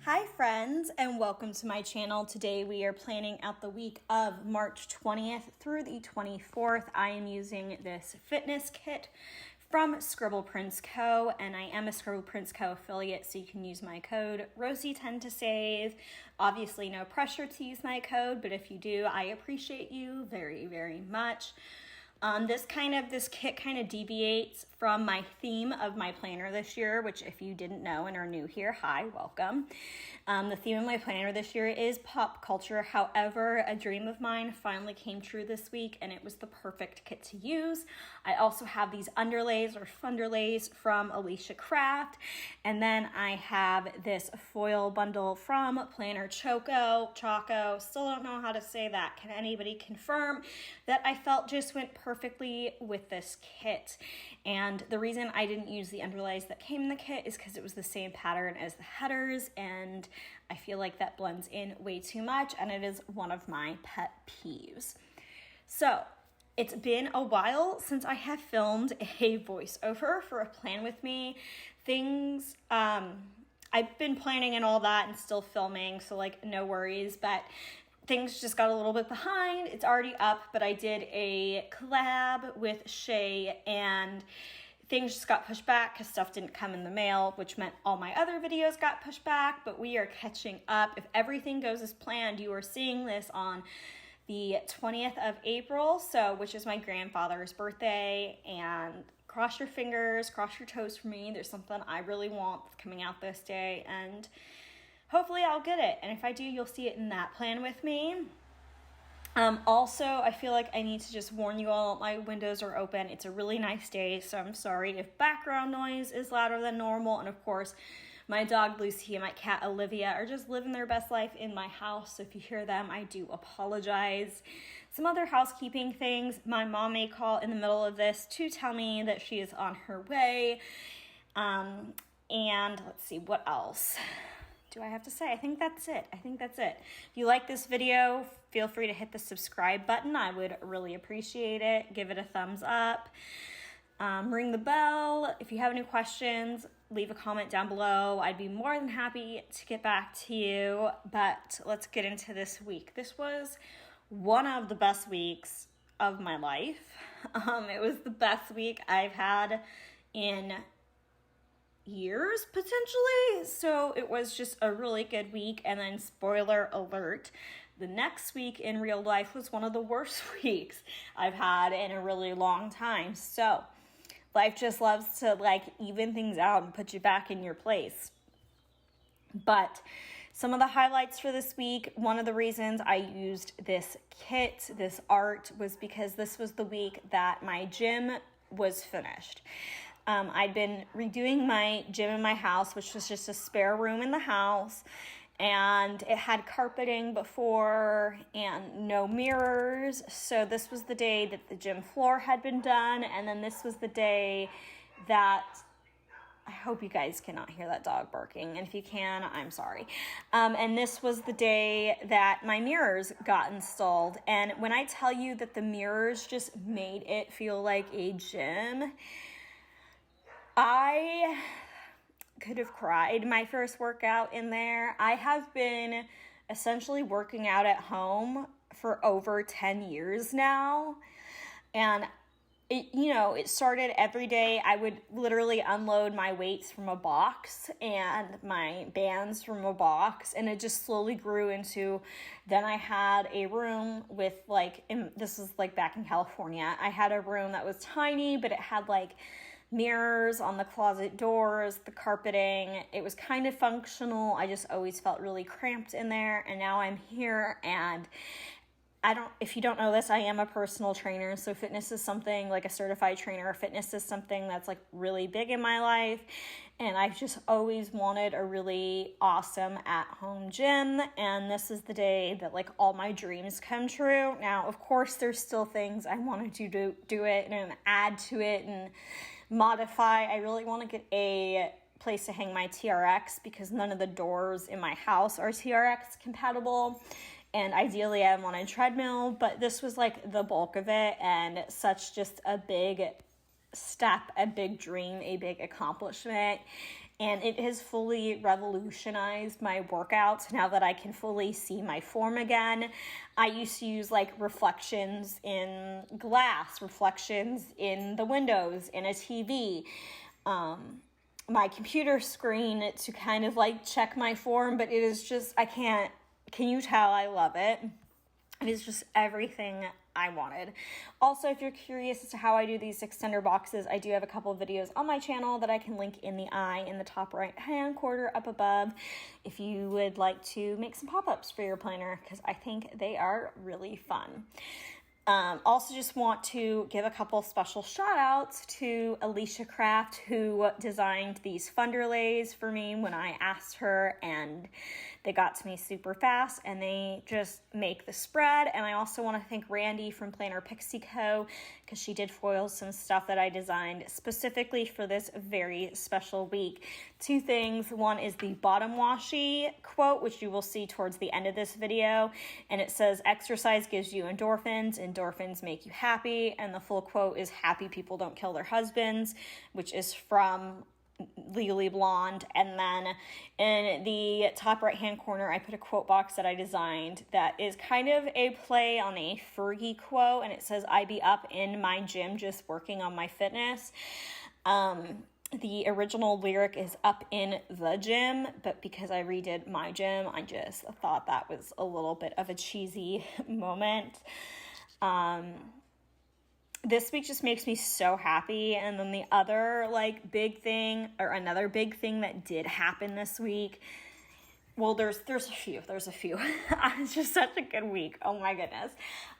Hi friends, and welcome to my channel. Today we are planning out the week of March 20th through the 24th. I am using this fitness kit from Scribble Co. and I am a Scribble Co. affiliate, so you can use my code Rosey10 to save. Obviously no pressure to use my code, but if you do, I appreciate you very, very much. This kit kind of deviates from my theme of my planner this year, which if you didn't know and are new here, hi, welcome. The theme of my planner this year is pop culture. However, a dream of mine finally came true this week and it was the perfect kit to use. I also have these underlays or funderlays from Alicia Craft. And then I have this foil bundle from Planner Choco, still don't know how to say that. Can anybody confirm that I felt just went perfectly with this kit? And the reason I didn't use the underlays that came in the kit is because it was the same pattern as the headers, and I feel like that blends in way too much, and it is one of my pet peeves. So it's been a while since I have filmed a voiceover for a Plan With Me things. I've been planning and all that and still filming, so like no worries, but things just got a little bit behind. It's already up, but I did a collab with Shay and things just got pushed back because stuff didn't come in the mail, which meant all my other videos got pushed back, but we are catching up. If everything goes as planned, you are seeing this on the 20th of April, which is my grandfather's birthday, and cross your fingers, cross your toes for me. There's something I really want coming out this day, and hopefully I'll get it. And if I do, you'll see it in that Plan With Me. Also, I feel like I need to just warn you all, my windows are open. It's a really nice day, so I'm sorry if background noise is louder than normal. And of course, my dog Lucy and my cat Olivia are just living their best life in my house. So if you hear them, I do apologize. Some other housekeeping things. My mom may call in the middle of this to tell me that she is on her way. And let's see, what else do I have to say? I think that's it. If you like this video, feel free to hit the subscribe button. I would really appreciate it. Give it a thumbs up. Ring the bell. If you have any questions, leave a comment down below. I'd be more than happy to get back to you. But let's get into this week. This was one of the best weeks of my life. It was the best week I've had in years, potentially. So it was just a really good week. And then spoiler alert, the next week in real life was one of the worst weeks I've had in a really long time. So life just loves to like even things out and put you back in your place. But some of the highlights for this week, one of the reasons I used this kit, this art, was because this was the week that my gym was finished. I'd been redoing my gym in my house, which was just a spare room in the house, and it had carpeting before and no mirrors. So this was the day that the gym floor had been done, and then this was the day that, I hope you guys cannot hear that dog barking, and if you can, I'm sorry. And this was the day that my mirrors got installed, and when I tell you that the mirrors just made it feel like a gym, I could have cried my first workout in there. I have been essentially working out at home for over 10 years now. And it started every day. I would literally unload my weights from a box and my bands from a box. And it just slowly grew into, then I had a room with this was like back in California. I had a room that was tiny, but it had like mirrors on the closet doors, the carpeting. It was kind of functional. I just always felt really cramped in there. And now I'm here, and if you don't know this, I am a personal trainer. So fitness is something, like a certified trainer, fitness is something that's like really big in my life. And I've just always wanted a really awesome at-home gym. And this is the day that like all my dreams come true. Now, of course, there's still things I want to do it and add to it and modify. I really want to get a place to hang my TRX because none of the doors in my house are TRX compatible. And ideally I want a treadmill, but this was like the bulk of it, and such just a big step, a big dream, a big accomplishment. And it has fully revolutionized my workouts now that I can fully see my form again. I used to use like reflections in glass, reflections in the windows, in a TV, my computer screen to kind of like check my form, but it is just, can you tell I love it? It is just everything I wanted. Also, if you're curious as to how I do these extender boxes, I do have a couple of videos on my channel that I can link in the eye in the top right hand corner up above if you would like to make some pop-ups for your planner, because I think they are really fun. Also just want to give a couple special shout outs to Alicia Craft, who designed these funderlays for me when I asked her, and they got to me super fast, and they just make the spread. And I also want to thank Randy from Planner Pixie Co, because she did foil some stuff that I designed specifically for this very special week. Two things. One is the bottom washi quote, which you will see towards the end of this video, and it says, exercise gives you endorphins, endorphins make you happy, and the full quote is, happy people don't kill their husbands, which is from Legally Blonde. And then in the top right hand corner, I put a quote box that I designed that is kind of a play on a Fergie quote, and it says, I be up in my gym just working on my fitness. The original lyric is up in the gym, but because I redid my gym, I just thought that was a little bit of a cheesy moment. This week just makes me so happy. And then the other big thing, or another big thing that did happen this week, well, there's a few. It's just such a good week. Oh my goodness.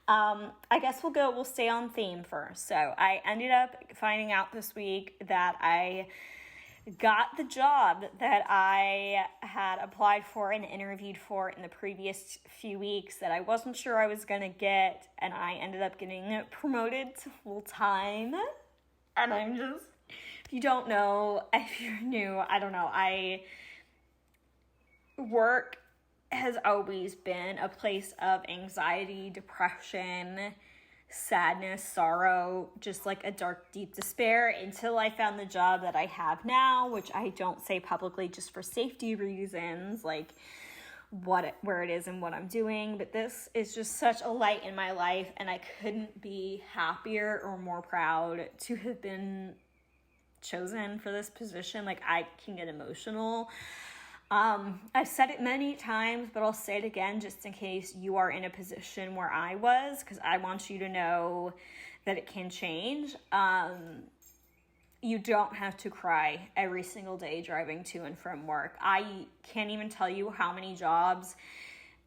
I guess we'll stay on theme first. So I ended up finding out this week that I got the job that I had applied for and interviewed for in the previous few weeks that I wasn't sure I was going to get, and I ended up getting promoted to full-time. And I'm just, if you don't know, if you're new, I don't know, work has always been a place of anxiety, depression, sadness, sorrow, just like a dark, deep despair, until I found the job that I have now, which I don't say publicly just for safety reasons, where it is and what I'm doing. But this is just such a light in my life, and I couldn't be happier or more proud to have been chosen for this position. I can get emotional. I've said it many times, but I'll say it again just in case you are in a position where I was, because I want you to know that it can change. You don't have to cry every single day driving to and from work. I can't even tell you how many jobs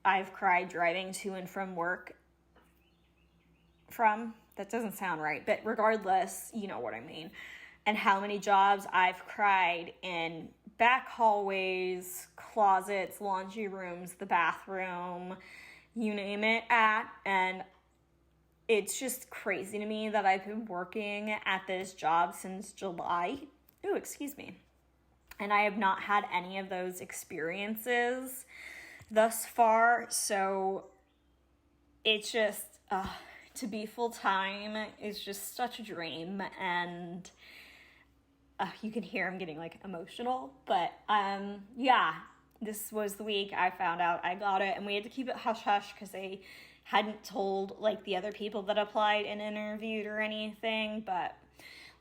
I've cried driving to and from work from. That doesn't sound right, but regardless, you know what I mean. And how many jobs I've cried in back hallways, closets, laundry rooms, the bathroom, you name it, and it's just crazy to me that I've been working at this job since July. Ooh, excuse me. And I have not had any of those experiences thus far, so it's just, to be full-time is just such a dream, and you can hear I'm getting emotional, but yeah, this was the week I found out I got it, and we had to keep it hush-hush because they hadn't told the other people that applied and interviewed or anything, but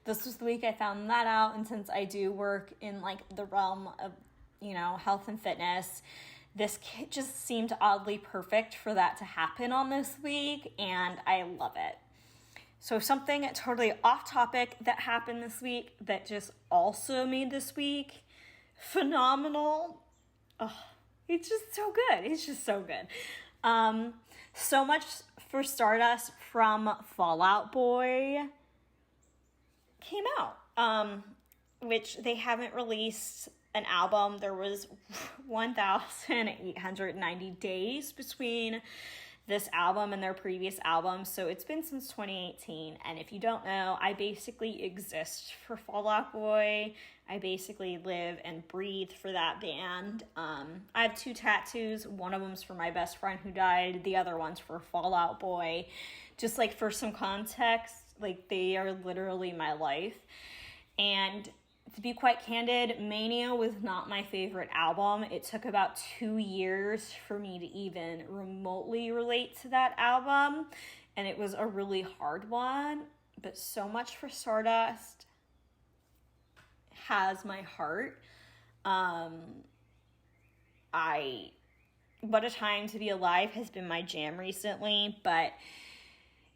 this was the week I found that out. And since I do work in the realm of, health and fitness, this kit just seemed oddly perfect for that to happen on this week, and I love it. So something totally off topic that happened this week that just also made this week phenomenal. Oh, it's just so good. It's just so good. So much for Stardust from Fall Out Boy came out, which they haven't released an album. There was 1,890 days between this album and their previous album, so it's been since 2018. And if you don't know, I basically exist for Fall Out Boy. I basically live and breathe for that band. I have 2 tattoos. One of them's for my best friend who died. The other one's for Fall Out Boy. Just for some context, Like, they are literally my life. And to be quite candid, Mania was not my favorite album. It took about 2 years for me to even remotely relate to that album, and it was a really hard one. But So Much for Stardust has my heart. What a Time to Be Alive has been my jam recently, but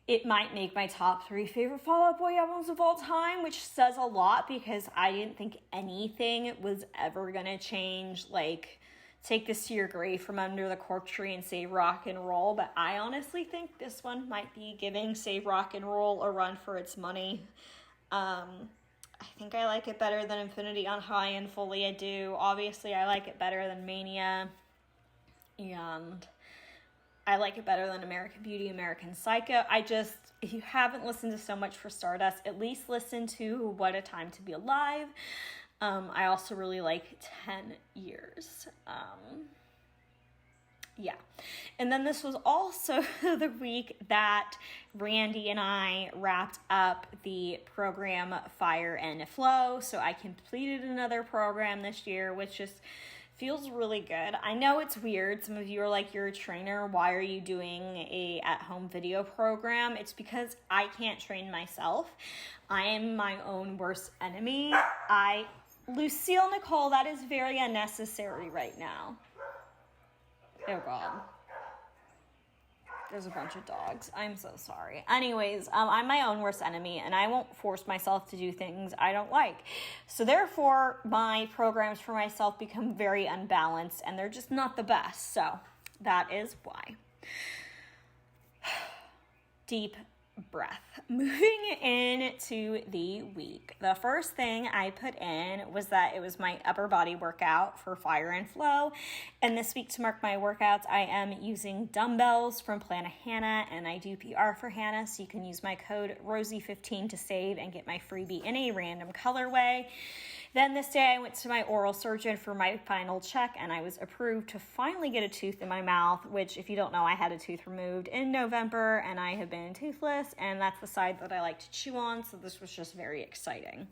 it might make my top 3 favorite Fall Out Boy albums of all time, which says a lot because I didn't think anything was ever gonna change, like Take This to Your Grave, From Under the Cork Tree, and Save Rock and Roll. But I honestly think this one might be giving Save Rock and Roll a run for its money. I think I like it better than Infinity on High and Fully I Do. Obviously, I like it better than Mania. And I like it better than American Beauty, American Psycho. If you haven't listened to So Much for Stardust, at least listen to What a Time to Be Alive. I also really like 10 Years. Yeah. And then this was also the week that Randy and I wrapped up the program Fire and Flow. So I completed another program this year, which just feels really good. I know it's weird. Some of you are like, you're a trainer. Why are you doing a at-home video program? It's because I can't train myself. I am my own worst enemy. Lucille Nicole, that is very unnecessary right now. Oh God. There's a bunch of dogs. I'm so sorry. Anyways, I'm my own worst enemy, and I won't force myself to do things I don't like. So therefore, my programs for myself become very unbalanced, and they're just not the best. So that is why. Deep breath. Moving into the week. The first thing I put in was that it was my upper body workout for Fire and Flow. And this week, to mark my workouts, I am using dumbbells from Plan a Hannah, and I do PR for Hannah, so you can use my code Rosey15 to save and get my freebie in a random colorway. Then this day I went to my oral surgeon for my final check, and I was approved to finally get a tooth in my mouth, which, if you don't know, I had a tooth removed in November, and I have been toothless, and that's the side that I like to chew on, so this was just very exciting.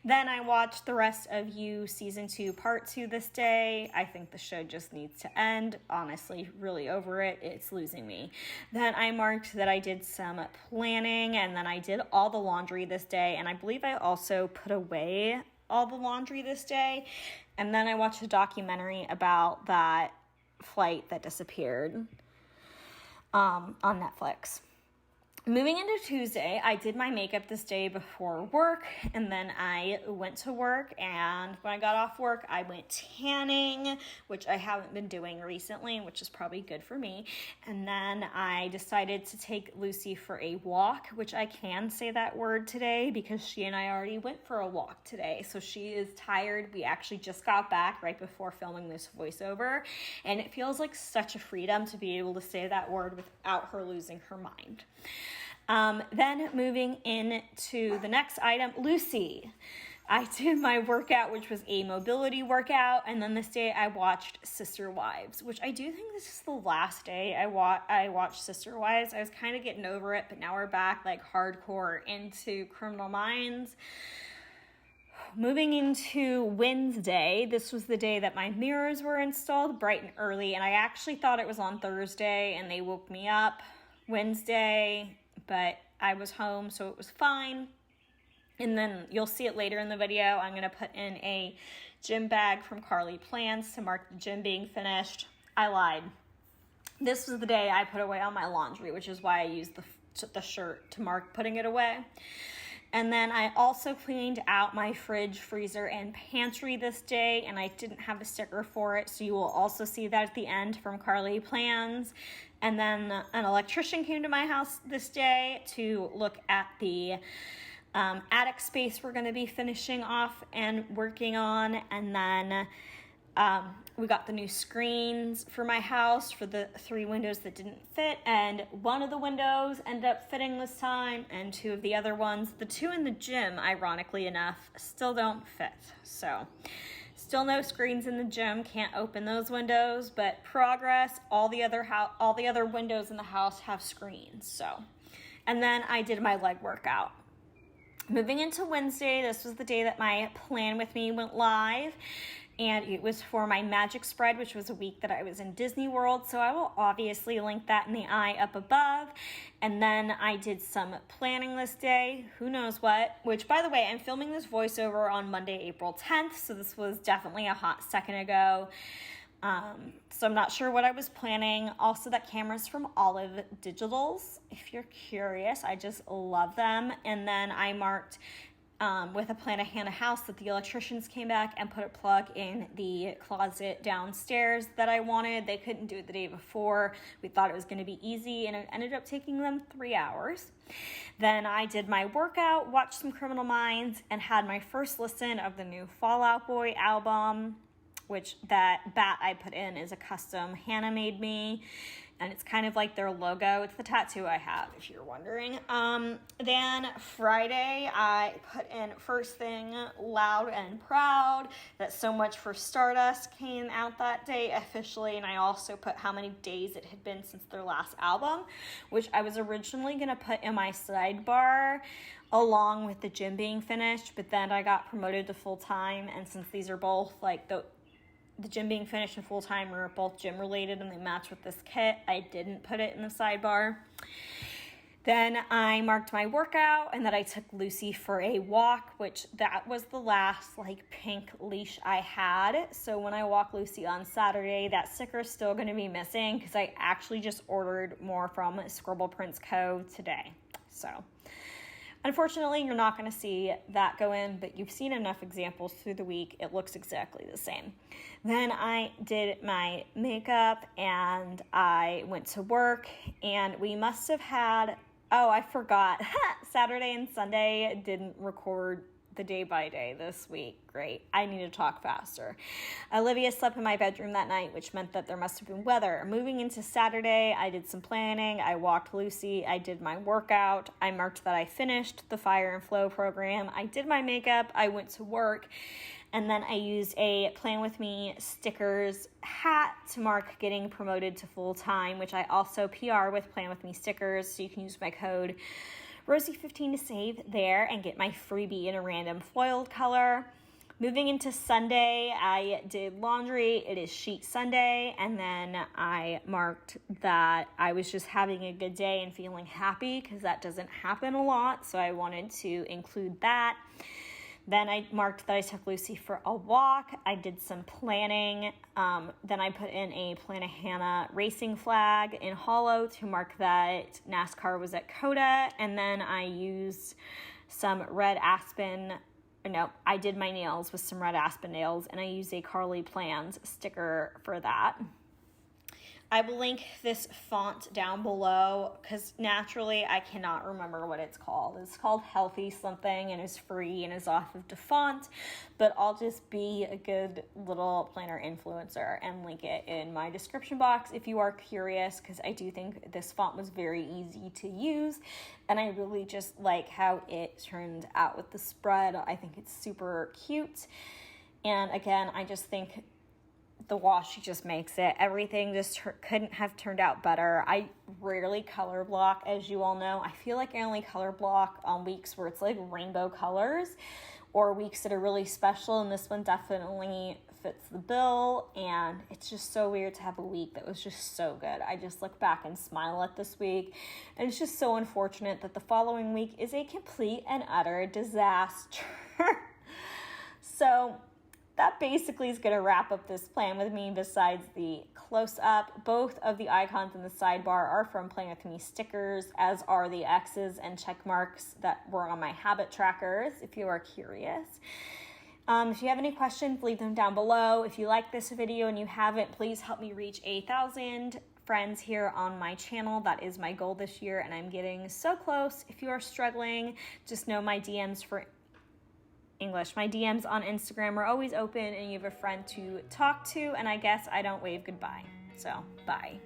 Then I watched the rest of You Season 2 Part 2 this day. I think the show just needs to end. Honestly, really over it. It's losing me. Then I marked that I did some planning, and then I did all the laundry this day, and I believe I also put away all the laundry this day. And then I watched a documentary about that flight that disappeared on Netflix. Moving into Tuesday, I did my makeup this day before work, and then I went to work, and when I got off work, I went tanning, which I haven't been doing recently, which is probably good for me. And then I decided to take Lucy for a walk, which I can say that word today because she and I already went for a walk today. So she is tired. We actually just got back right before filming this voiceover, and it feels like such a freedom to be able to say that word without her losing her mind. Then moving into the next item, Lucy. I did my workout, which was a mobility workout, and then this day I watched Sister Wives, which I do think this is the last day I watched Sister Wives. I was kind of getting over it, but now we're back like hardcore into Criminal Minds. Moving into Wednesday, this was the day that my mirrors were installed bright and early, and I actually thought it was on Thursday, and they woke me up Wednesday, but I was home, so it was fine. And then you'll see it later in the video. I'm going to put in a gym bag from RoseyPlans to mark the gym being finished. I lied. This was the day I put away all my laundry, which is why I used the shirt to mark putting it away. And then I also cleaned out my fridge, freezer, and pantry this day, and I didn't have a sticker for it, so you will also see that at the end from RoseyPlans. And then an electrician came to my house this day to look at the attic space we're going to be finishing off and working on. And then we got the new screens for my house for the 3 windows that didn't fit, and one of the windows ended up fitting this time, and 2 of the other ones, the 2 in the gym, ironically enough, still don't fit. So still no screens in the gym, can't open those windows, but progress. All the other windows in the house have screens. So And then I did my leg workout. Moving into Wednesday, this was the day that my Plan With Me went live, and it was for my magic spread, which was a week that I was in Disney World, so I will obviously link that in the eye up above. And then I did some planning this day, who knows what, which, by the way, I'm filming this voiceover on Monday, April 10th, so this was definitely a hot second ago. So I'm not sure what I was planning. Also, that camera's from Olive Digitals. If you're curious, I just love them. And then I marked with a Plan a Hannah house that the electricians came back and put a plug in the closet downstairs that I wanted. They couldn't do it the day before. We thought it was going to be easy, and it ended up taking them 3 hours. Then I did my workout, watched some Criminal Minds, and had my first listen of the new Fall Out Boy album, which that bat I put in is a custom Hannah made me, and it's kind of like their logo. It's the tattoo I have, if you're wondering. Then Friday, I put in First Thing, Loud and Proud. That So Much for Stardust came out that day officially, and I also put how many days it had been since their last album, which I was originally going to put in my sidebar along with the gym being finished, but then I got promoted to full-time, and since these are both like the gym being finished and full-time are both gym related and they match with this kit, I didn't put it in the sidebar. Then I marked my workout and that I took Lucy for a walk, which that was the last like pink leash I had. So when I walk Lucy on Saturday, that sticker is still going to be missing because I actually just ordered more from Scribble Prints Co. today. So unfortunately, you're not going to see that go in, but you've seen enough examples through the week. It looks exactly the same. Then I did my makeup and I went to work, and we must have had, oh, I forgot, Saturday and Sunday didn't record the day by day this week. Great. I need to talk faster. Olivia slept in my bedroom that night, which meant that there must have been weather. Moving into Saturday, I did some planning. I walked Lucy. I did my workout. I marked that I finished the Fire and Flow program. I did my makeup. I went to work. And then I used a Plan With Me stickers hat to mark getting promoted to full-time, which I also PR with Plan With Me stickers. So you can use my code Rosey15 to save there and get my freebie in a random foiled color. Moving into Sunday, I did laundry. It is Sheet Sunday, and then I marked that I was just having a good day and feeling happy because that doesn't happen a lot, so I wanted to include that. Then I marked that I took Lucy for a walk. I did some planning. Then I put in a Plan a Hannah racing flag in hollow to mark that NASCAR was at COTA. And then I used some red aspen. No, I did my nails with some red aspen nails, and I used a RoseyPlans sticker for that. I will link this font down below because naturally I cannot remember what it's called. It's called Healthy something and is free and is off of DeFont, but I'll just be a good little planner influencer and link it in my description box if you are curious, because I do think this font was very easy to use and I really just like how it turned out with the spread. I think it's super cute, and again, I just think the washi just makes it. Everything just couldn't have turned out better. I rarely color block, as you all know. I feel like I only color block on weeks where it's like rainbow colors or weeks that are really special, and this one definitely fits the bill, and it's just so weird to have a week that was just so good. I just look back and smile at this week, and it's just so unfortunate that the following week is a complete and utter disaster. So that basically is going to wrap up this plan with me. Besides the close-up, both of the icons in the sidebar are from PlanWithMeStickers, as are the X's and check marks that were on my habit trackers, if you are curious. If you have any questions, leave them down below. If you like this video and you haven't, please help me reach 1,000 friends here on my channel. That is my goal this year, and I'm getting so close. If you are struggling, just know my DMs for English. My DMs on Instagram are always open, and you have a friend to talk to, and I guess I don't wave goodbye. So, bye.